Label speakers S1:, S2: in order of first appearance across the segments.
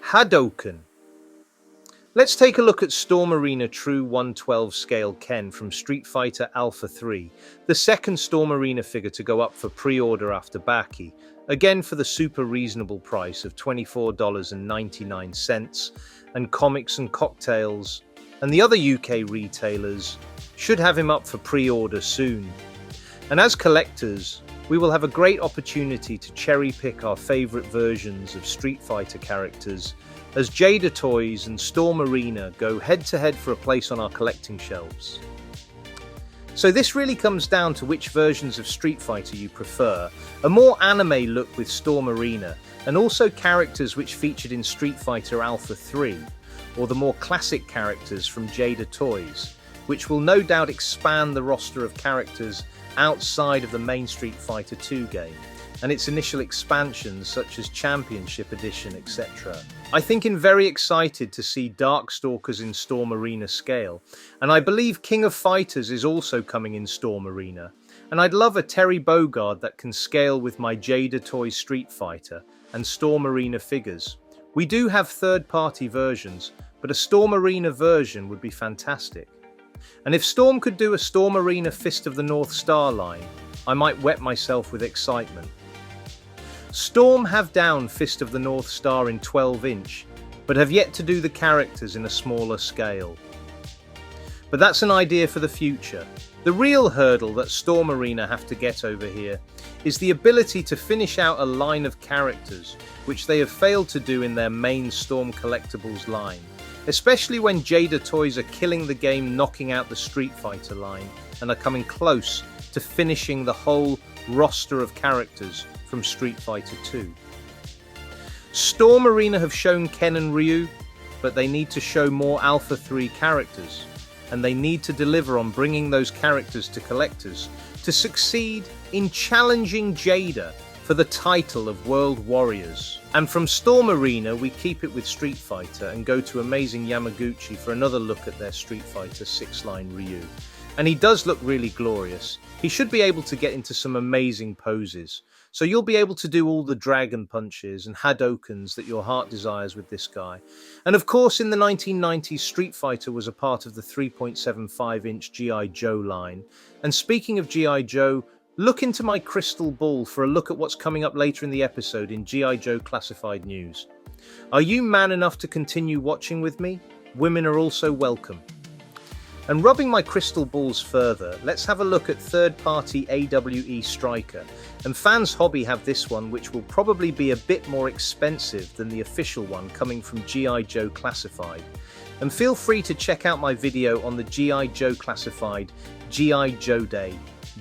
S1: Hadoken. Let's take a look at Storm Arena True 112 Scale Ken from Street Fighter Alpha 3, the second Storm Arena figure to go up for pre-order after Baki, again for the super reasonable price of $24.99, and Comics and Cocktails and the other UK retailers should have him up for pre-order soon. And as collectors, we will have a great opportunity to cherry-pick our favourite versions of Street Fighter characters as Jada Toys and Storm Arena go head-to-head for a place on our collecting shelves. So this really comes down to which versions of Street Fighter you prefer, a more anime look with Storm Arena, and also characters which featured in Street Fighter Alpha 3, or the more classic characters from Jada Toys, which will no doubt expand the roster of characters outside of the main Street Fighter 2 game, and its initial expansions such as Championship Edition, etc. I think I'm very excited to see Darkstalkers in Storm Arena scale, and I believe King of Fighters is also coming in Storm Arena, and I'd love a Terry Bogard that can scale with my Jada Toy Street Fighter and Storm Arena figures. We do have third-party versions, but a Storm Arena version would be fantastic. And if Storm could do a Storm Arena Fist of the North Star line, I might wet myself with excitement. Storm have down Fist of the North Star in 12-inch, but have yet to do the characters in a smaller scale. But that's an idea for the future. The real hurdle that Storm Arena have to get over here is the ability to finish out a line of characters, which they have failed to do in their main Storm collectibles line, especially when Jada Toys are killing the game knocking out the Street Fighter line and are coming close to finishing the whole roster of characters from Street Fighter 2. Storm Arena have shown Ken and Ryu, but they need to show more Alpha 3 characters, and they need to deliver on bringing those characters to collectors to succeed in challenging Jada for the title of World Warriors. And from Storm Arena, we keep it with Street Fighter and go to Amazing Yamaguchi for another look at their Street Fighter 6-line Ryu. And he does look really glorious. He should be able to get into some amazing poses. So you'll be able to do all the dragon punches and Hadokens that your heart desires with this guy. And of course, in the 1990s, Street Fighter was a part of the 3.75-inch G.I. Joe line. And speaking of G.I. Joe, look into my crystal ball for a look at what's coming up later in the episode in G.I. Joe Classified News. Are you man enough to continue watching with me? Women are also welcome. And rubbing my crystal balls further, let's have a look at third-party AWE Striker. And Fans Hobby have this one, which will probably be a bit more expensive than the official one coming from G.I. Joe Classified. And feel free to check out my video on the G.I. Joe Classified G.I. Joe Day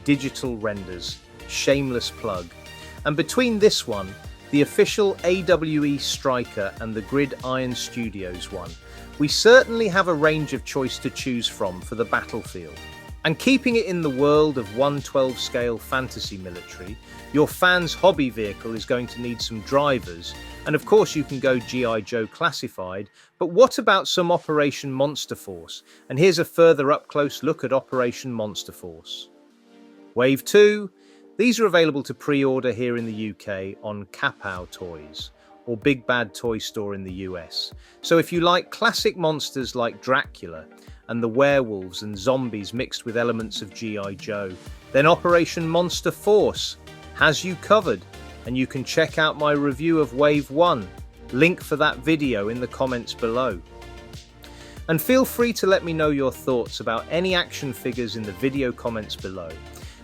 S1: digital renders. Shameless plug. And between this one, the official AWE Striker and the Grid Iron Studios one, we certainly have a range of choice to choose from for the battlefield. And keeping it in the world of 1/12 scale fantasy military, your Fans Hobby vehicle is going to need some drivers, and of course you can go G.I. Joe Classified, but what about some Operation Monster Force? And here's a further up-close look at Operation Monster Force. Wave 2, these are available to pre-order here in the UK on TAKTAK Toys, or Big Bad Toy Store in the US. So if you like classic monsters like Dracula and the werewolves and zombies mixed with elements of G.I. Joe, then Operation Monster Force has you covered, and you can check out my review of Wave 1, link for that video in the comments below. And feel free to let me know your thoughts about any action figures in the video comments below.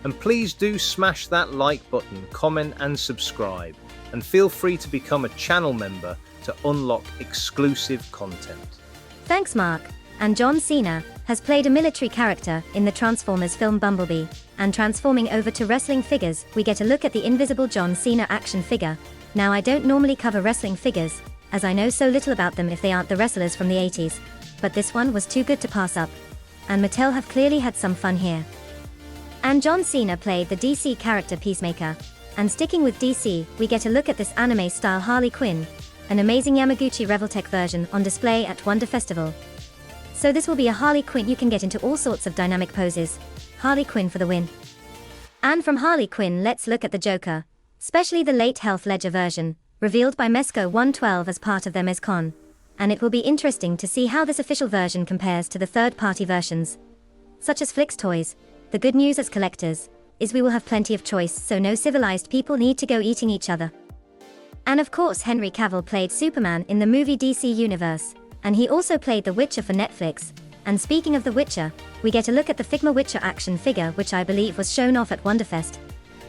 S1: And please do smash that like button, comment and subscribe. And feel free to become a channel member to unlock exclusive content.
S2: Thanks, Mark. And John Cena has played a military character in the Transformers film Bumblebee. And transforming over to wrestling figures, we get a look at the Invisible John Cena action figure. Now, I don't normally cover wrestling figures, as I know so little about them if they aren't the wrestlers from the 80s. But this one was too good to pass up. And Mattel have clearly had some fun here. And John Cena played the DC character Peacemaker. And sticking with DC, we get a look at this anime-style Harley Quinn, an amazing Yamaguchi Revoltech version on display at Wonder Festival. So this will be a Harley Quinn you can get into all sorts of dynamic poses. Harley Quinn for the win. And from Harley Quinn, let's look at the Joker, especially the late Heath Ledger version. revealed by Mesco 112 as part of their MESCON, and it will be interesting to see how this official version compares to the third-party versions, such as Flix Toys. The good news as collectors is we will have plenty of choice, so no civilized people need to go eating each other. And of course Henry Cavill played Superman in the movie DC Universe, and he also played The Witcher for Netflix. And speaking of The Witcher, we get a look at the Figma Witcher action figure, which I believe was shown off at Wonderfest.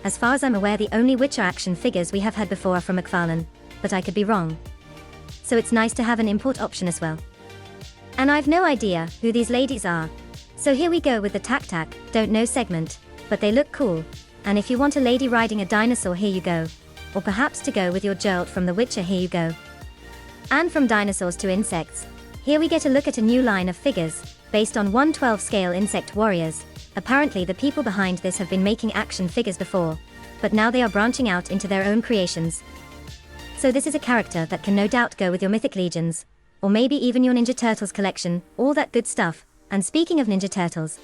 S2: As far as I'm aware, the only Witcher action figures we have had before are from McFarlane, but I could be wrong. So it's nice to have an import option as well. And I've no idea who these ladies are. So here we go with the TAKTAK Don't Know segment, but they look cool. And if you want a lady riding a dinosaur, here you go. Or perhaps to go with your Geralt from The Witcher, here you go. And from dinosaurs to insects, here we get a look at a new line of figures, based on 1/12 scale insect warriors. Apparently the people behind this have been making action figures before, but now they are branching out into their own creations. So this is a character that can no doubt go with your Mythic Legions, or maybe even your Ninja Turtles collection, all that good stuff. And speaking of Ninja Turtles,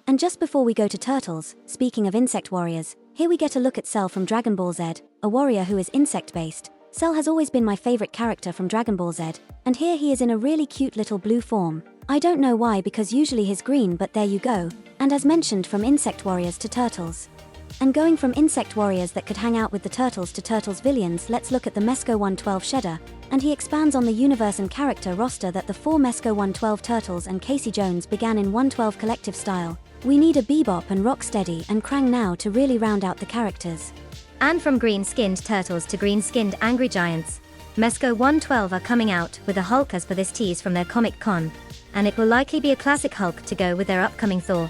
S3: and just before we go to Turtles, speaking of insect warriors, here we get a look at Cell from Dragon Ball Z, a warrior who is insect-based. Cell has always been my favorite character from Dragon Ball Z, and here he is in a really cute little blue form. I don't know why, because usually he's green, but there you go. And as mentioned, from insect warriors to turtles. And going from insect warriors that could hang out with the turtles to turtles villains, let's look at the Mesco 112 Shedder, and he expands on the universe and character roster that the 4 Mesco 112 Turtles and Casey Jones began in 112 collective style. We need a Bebop and Rocksteady and Krang now to really round out the characters.
S2: And from green-skinned turtles to green-skinned angry giants, Mesco 112 are coming out with a Hulk as per this tease from their Comic Con, and it will likely be a classic Hulk to go with their upcoming Thor,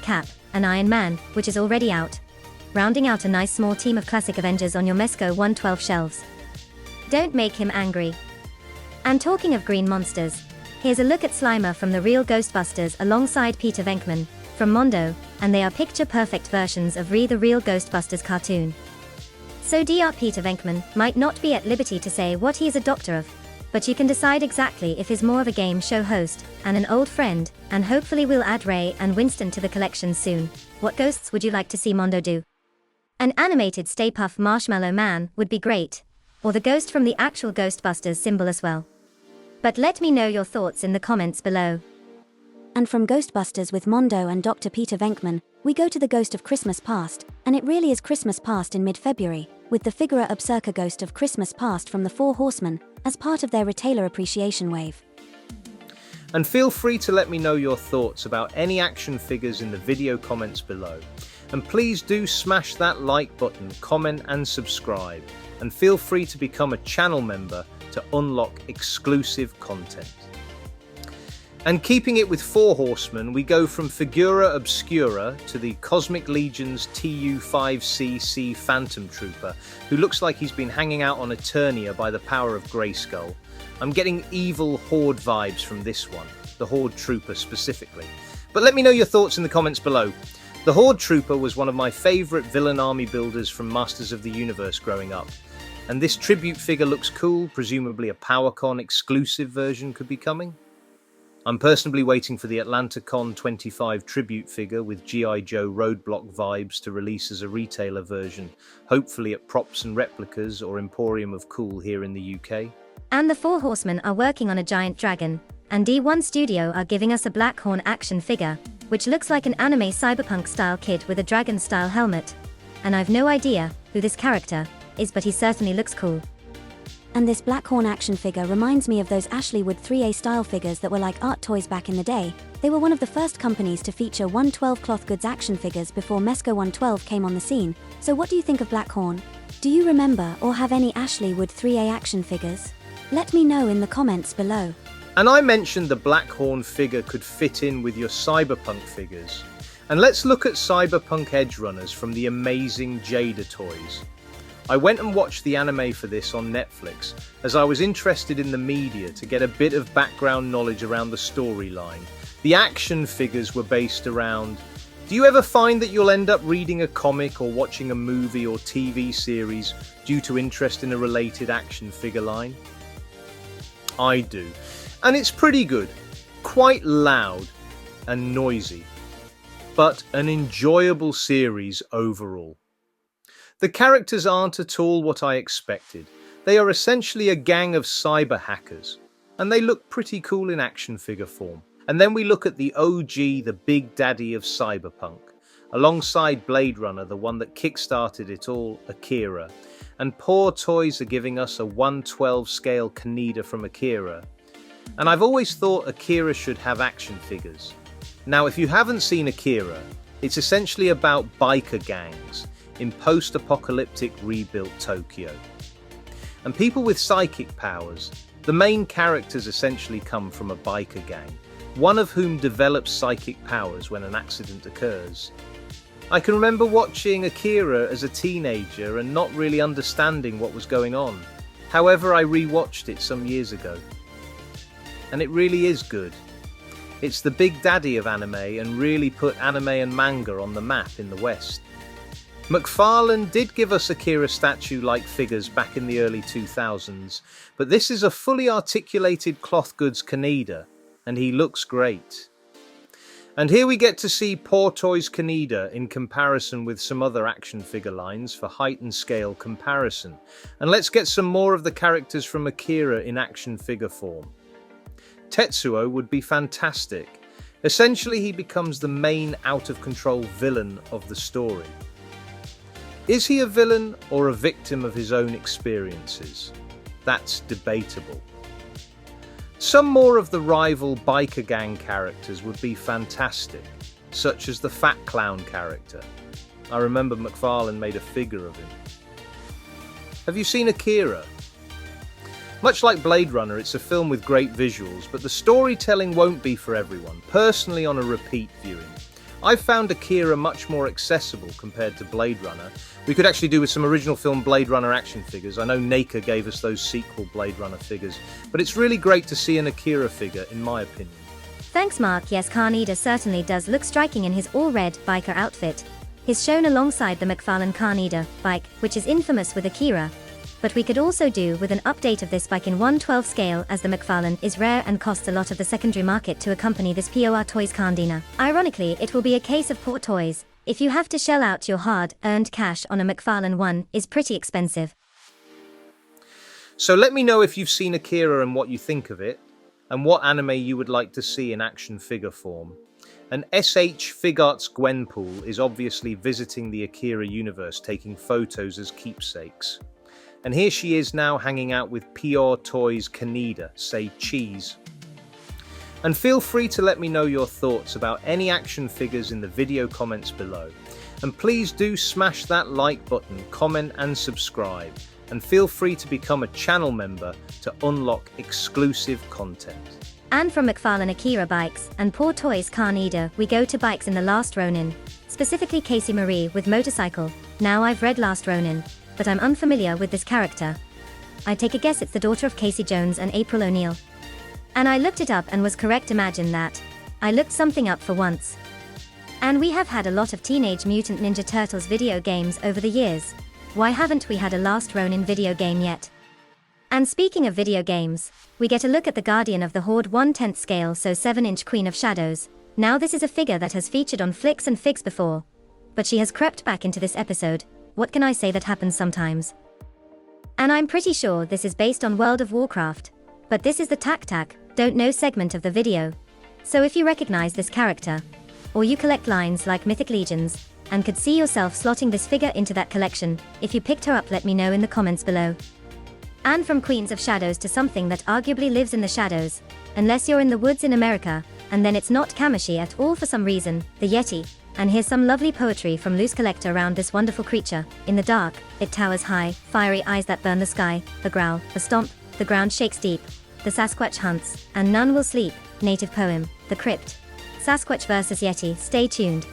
S2: Cap, and Iron Man, which is already out, rounding out a nice small team of classic Avengers on your Mesco 112 shelves. Don't make him angry. And talking of green monsters, here's a look at Slimer from the real Ghostbusters alongside Peter Venkman from Mondo, and they are picture-perfect versions of the real Ghostbusters cartoon. So Dr. Peter Venkman might not be at liberty to say what he is a doctor of, but you can decide exactly if he's more of a game show host and an old friend, and hopefully we'll add Ray and Winston to the collection soon. What ghosts would you like to see Mondo do? An animated Stay Puft Marshmallow Man would be great, or the ghost from the actual Ghostbusters symbol as well. But let me know your thoughts in the comments below.
S3: And from Ghostbusters with Mondo and Dr. Peter Venkman, we go to the Ghost of Christmas Past, and it really is Christmas Past in mid-February, with the Figura Obscura Ghost of Christmas Past from the Four Horsemen, as part of their retailer appreciation wave.
S1: And feel free to let me know your thoughts about any action figures in the video comments below. And please do smash that like button, comment and subscribe. And feel free to become a channel member to unlock exclusive content. And keeping it with Four Horsemen, we go from Figura Obscura to the Cosmic Legion's TU-5CC Phantom Trooper, who looks like he's been hanging out on Eternia by the power of Grayskull. I'm getting evil Horde vibes from this one, the Horde Trooper specifically. But let me know your thoughts in the comments below. The Horde Trooper was one of my favourite villain army builders from Masters of the Universe growing up. And this tribute figure looks cool, presumably a PowerCon exclusive version could be coming. I'm personally waiting for the AtlantaCon 25 tribute figure with G.I. Joe Roadblock vibes to release as a retailer version, hopefully at Props and Replicas or Emporium of Cool here in the UK.
S2: And the Four Horsemen are working on a giant dragon, and D1 Studio are giving us a Blackhorn action figure, which looks like an anime cyberpunk-style kid with a dragon-style helmet. And I've no idea who this character is, but he certainly looks cool.
S3: And this Blackhorn action figure reminds me of those Ashley Wood 3A style figures that were like art toys back in the day. They were one of the first companies to feature 112 cloth goods action figures before Mesco 112 came on the scene. So what do you think of Blackhorn? Do you remember or have any Ashley Wood 3A action figures? Let me know in the comments below.
S1: And I mentioned the Blackhorn figure could fit in with your cyberpunk figures. And let's look at cyberpunk edge runners from the amazing Jada Toys. I went and watched the anime for this on Netflix, as I was interested in the media to get a bit of background knowledge around the storyline. The action figures were based around, do you ever find that you'll end up reading a comic or watching a movie or TV series due to interest in a related action figure line? I do. And it's pretty good, quite loud and noisy, but an enjoyable series overall. The characters aren't at all what I expected, They are essentially a gang of cyber hackers, and they look pretty cool in action figure form. And then we look at the OG, the big daddy of cyberpunk, alongside Blade Runner, the one that kickstarted it all, Akira. And Paw Toys are giving us a 1/12 scale Kaneda from Akira. And I've always thought Akira should have action figures. Now, if you haven't seen Akira, it's essentially about biker gangs in post-apocalyptic rebuilt Tokyo. And people with psychic powers, the main characters essentially come from a biker gang, one of whom develops psychic powers when an accident occurs. I can remember watching Akira as a teenager and not really understanding what was going on. However, I rewatched it some years ago. And it really is good. It's the big daddy of anime and really put anime and manga on the map in the West. McFarlane did give us Akira statue-like figures back in the early 2000s, but this is a fully articulated cloth goods Kaneda, and he looks great. And here we get to see Paw Toys Kaneda in comparison with some other action figure lines for height and scale comparison. And let's get some more of the characters from Akira in action figure form. Tetsuo would be fantastic. Essentially, he becomes the main out-of-control villain of the story. Is he a villain or a victim of his own experiences? That's debatable. Some more of the rival biker gang characters would be fantastic, such as the Fat Clown character. I remember McFarlane made a figure of him. Have you seen Akira? Much like Blade Runner, it's a film with great visuals, but the storytelling won't be for everyone. Personally, on a repeat viewing, I've found Akira much more accessible compared to Blade Runner. We could actually do with some original film Blade Runner action figures. I know NAKA gave us those sequel Blade Runner figures, but it's really great to see an Akira figure, in my opinion.
S2: Thanks, Mark. Yes, Kaneda certainly does look striking in his all-red biker outfit. He's shown alongside the McFarlane Kaneda bike, which is infamous with Akira. But we could also do with an update of this bike in 1/12 scale, as the McFarlane is rare and costs a lot of the secondary market to accompany this Paw Toys Kaneda. Ironically, it will be a case of Paw Toys. If you have to shell out your hard-earned cash on a McFarlane one, is pretty expensive.
S1: So let me know if you've seen Akira and what you think of it, and what anime you would like to see in action figure form. And SH Figarts Gwenpool is obviously visiting the Akira universe, taking photos as keepsakes. And here she is now hanging out with Paw Toys Kaneda, say cheese. And feel free to let me know your thoughts about any action figures in the video comments below. And please do smash that like button, comment and subscribe. And feel free to become a channel member to unlock exclusive content.
S2: And from McFarlane Akira bikes and Paw Toys Kaneda, we go to bikes in The Last Ronin. Specifically Casey Marie with motorcycle. Now I've read Last Ronin, but I'm unfamiliar with this character. I take a guess it's the daughter of Casey Jones and April O'Neil. And I looked it up and was correct. Imagine that. I looked something up for once. And we have had a lot of Teenage Mutant Ninja Turtles video games over the years. Why haven't we had a Last Ronin video game yet? And speaking of video games, we get a look at the Guardian of the Horde 1/10 scale, so 7-inch Queen of Shadows. Now this is a figure that has featured on Flicks and Figs before, but she has crept back into this episode. What can I say, that happens sometimes? And I'm pretty sure this is based on World of Warcraft, but this is the TAKTAK Don't Know segment of the video. So if you recognize this character, or you collect lines like Mythic Legions, and could see yourself slotting this figure into that collection, if you picked her up, let me know in the comments below. And from Queens of Shadows to something that arguably lives in the shadows, unless you're in the woods in America, and then it's not Kamishi at all for some reason, the Yeti. And here's some lovely poetry from Loose Collector around this wonderful creature. In the dark, it towers high, fiery eyes that burn the sky, a growl, a stomp, the ground shakes deep, the Sasquatch hunts, and none will sleep. Native poem, The Crypt. Sasquatch vs Yeti, stay tuned.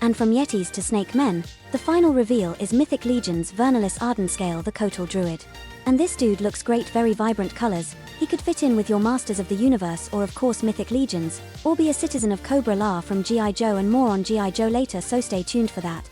S3: And from Yetis to Snake Men, the final reveal is Mythic Legion's Vernalis Ardenscale, the Kotal Druid. And this dude looks great, very vibrant colors. He could fit in with your Masters of the Universe or of course Mythic Legions, or be a citizen of Cobra La from G.I. Joe, and more on G.I. Joe later, so stay tuned for that.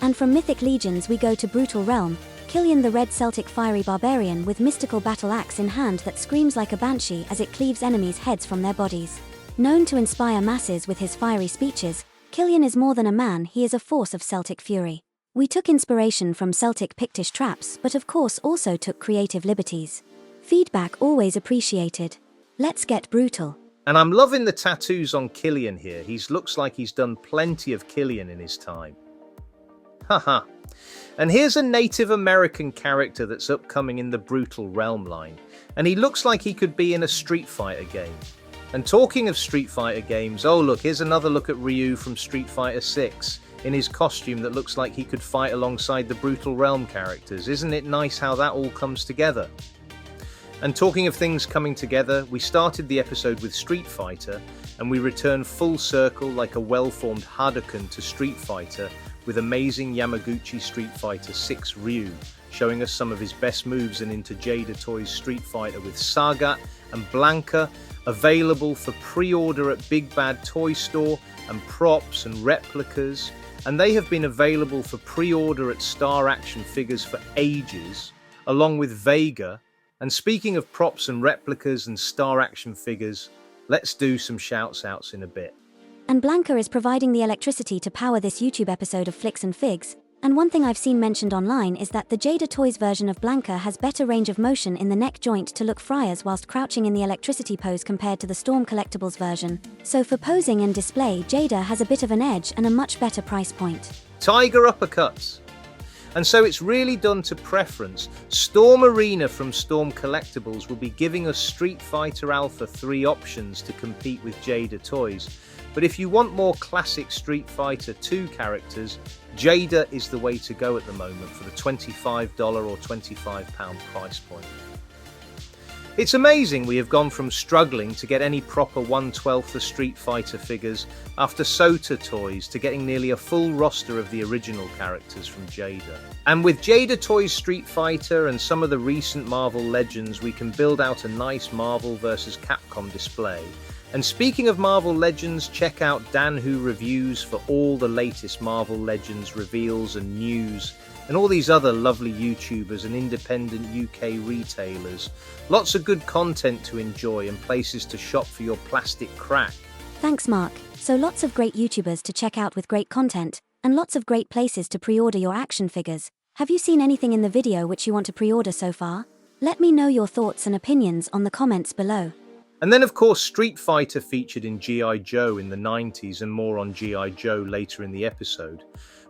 S3: And from Mythic Legions we go to Brutal Realm, Killian the Red Celtic fiery barbarian with mystical battle axe in hand that screams like a banshee as it cleaves enemies' heads from their bodies. Known to inspire masses with his fiery speeches, Killian is more than a man, he is a force of Celtic fury. We took inspiration from Celtic Pictish traps, but of course also took creative liberties. Feedback always appreciated. Let's get brutal.
S1: And I'm loving the tattoos on Killian here. He looks like he's done plenty of Killian in his time. Haha. And here's a Native American character that's upcoming in the Brutal Realm line. And he looks like he could be in a Street Fighter game. And talking of Street Fighter games, oh look, here's another look at Ryu from Street Fighter 6 in his costume that looks like he could fight alongside the Brutal Realm characters. Isn't it nice how that all comes together? And talking of things coming together, we started the episode with Street Fighter, and we return full circle like a well-formed Hadouken to Street Fighter with amazing Yamaguchi Street Fighter 6 Ryu, showing us some of his best moves, and into Jada Toys Street Fighter with Sagat and Blanka, available for pre-order at Big Bad Toy Store, and props and replicas, and they have been available for pre-order at Star Action Figures for ages, along with Vega. And speaking of props and replicas and Star Action Figures, let's do some shouts outs in a bit.
S3: And Blanka is providing the electricity to power this YouTube episode of Flicks and Figs, and one thing I've seen mentioned online is that the Jada Toys version of Blanka has better range of motion in the neck joint to look friars whilst crouching in the electricity pose compared to the Storm Collectibles version. So for posing and display, Jada has a bit of an edge and a much better price point.
S1: Tiger uppercuts. And so it's really done to preference. Storm Arena from Storm Collectibles will be giving us Street Fighter Alpha 3 options to compete with Jada Toys. But if you want more classic Street Fighter 2 characters, Jada is the way to go at the moment for the $25 or £25 price point. It's amazing we have gone from struggling to get any proper 1/12 of Street Fighter figures after Sota Toys to getting nearly a full roster of the original characters from Jada. And with Jada Toys Street Fighter and some of the recent Marvel Legends, we can build out a nice Marvel vs Capcom display. And speaking of Marvel Legends, check out Dan Who Reviews for all the latest Marvel Legends reveals and news, and all these other lovely YouTubers and independent UK retailers. Lots of good content to enjoy and places to shop for your plastic crack.
S3: Thanks, Mark. So lots of great YouTubers to check out with great content, and lots of great places to pre-order your action figures. Have you seen anything in the video which you want to pre-order so far? Let me know your thoughts and opinions on the comments below.
S1: And then of course Street Fighter featured in G.I. Joe in the 90s, and more on G.I. Joe later in the episode.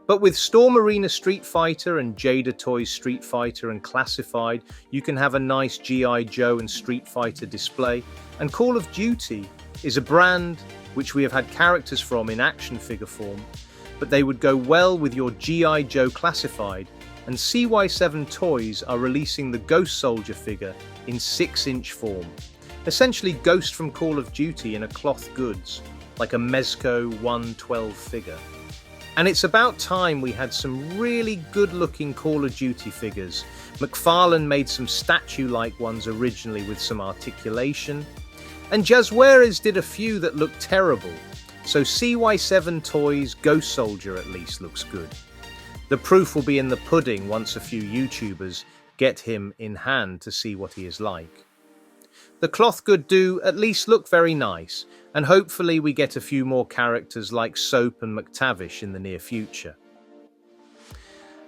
S1: But with Storm Arena Street Fighter and Jada Toys Street Fighter and Classified, you can have a nice G.I. Joe and Street Fighter display. And Call of Duty is a brand which we have had characters from in action figure form, but they would go well with your G.I. Joe Classified. And CY7 Toys are releasing the Ghost Soldier figure in 6-inch form. Essentially Ghost from Call of Duty in a cloth goods, like a Mezco 1/12 figure. And it's about time we had some really good looking Call of Duty figures. McFarlane made some statue-like ones originally with some articulation, and Jazwares did a few that looked terrible, so CY7 Toys Ghost Soldier at least looks good. The proof will be in the pudding once a few YouTubers get him in hand to see what he is like. The cloth good do at least look very nice, and hopefully we get a few more characters like Soap and McTavish in the near future.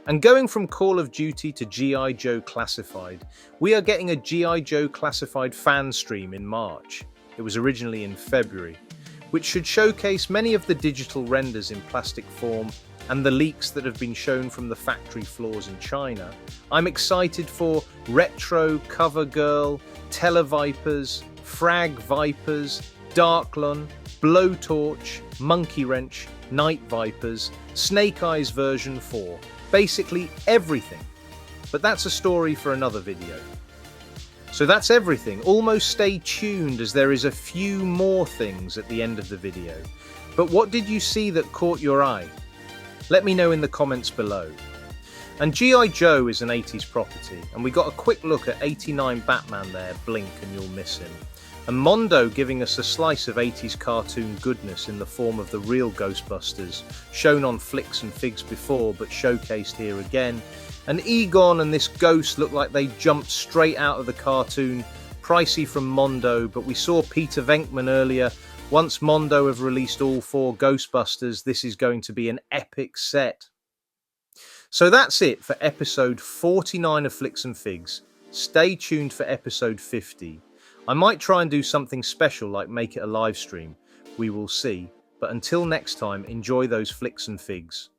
S1: And going from Call of Duty to G.I. Joe Classified, we are getting a G.I. Joe Classified fan stream in March. It was originally in February, which should showcase many of the digital renders in plastic form and the leaks that have been shown from the factory floors in China. I'm excited for Retro, Cover Girl, Televipers, Frag Vipers, Darklon, Blowtorch, Monkey Wrench, Night Vipers, Snake Eyes version 4. Basically everything. But that's a story for another video. So that's everything. Almost stay tuned as there is a few more things at the end of the video. But what did you see that caught your eye? Let me know in the comments below. And G.I. Joe is an 80s property, and we got a quick look at 89 Batman there, blink and you'll miss him. And Mondo giving us a slice of 80s cartoon goodness in the form of the real Ghostbusters, shown on Flicks and Figs before but showcased here again. And Egon and this ghost look like they jumped straight out of the cartoon, pricey from Mondo, but we saw Peter Venkman earlier. Once Mondo have released all 4 Ghostbusters, this is going to be an epic set. So that's it for episode 49 of Flicks and Figs. Stay tuned for episode 50. I might try and do something special like make it a live stream. We will see. But until next time, enjoy those flicks and figs.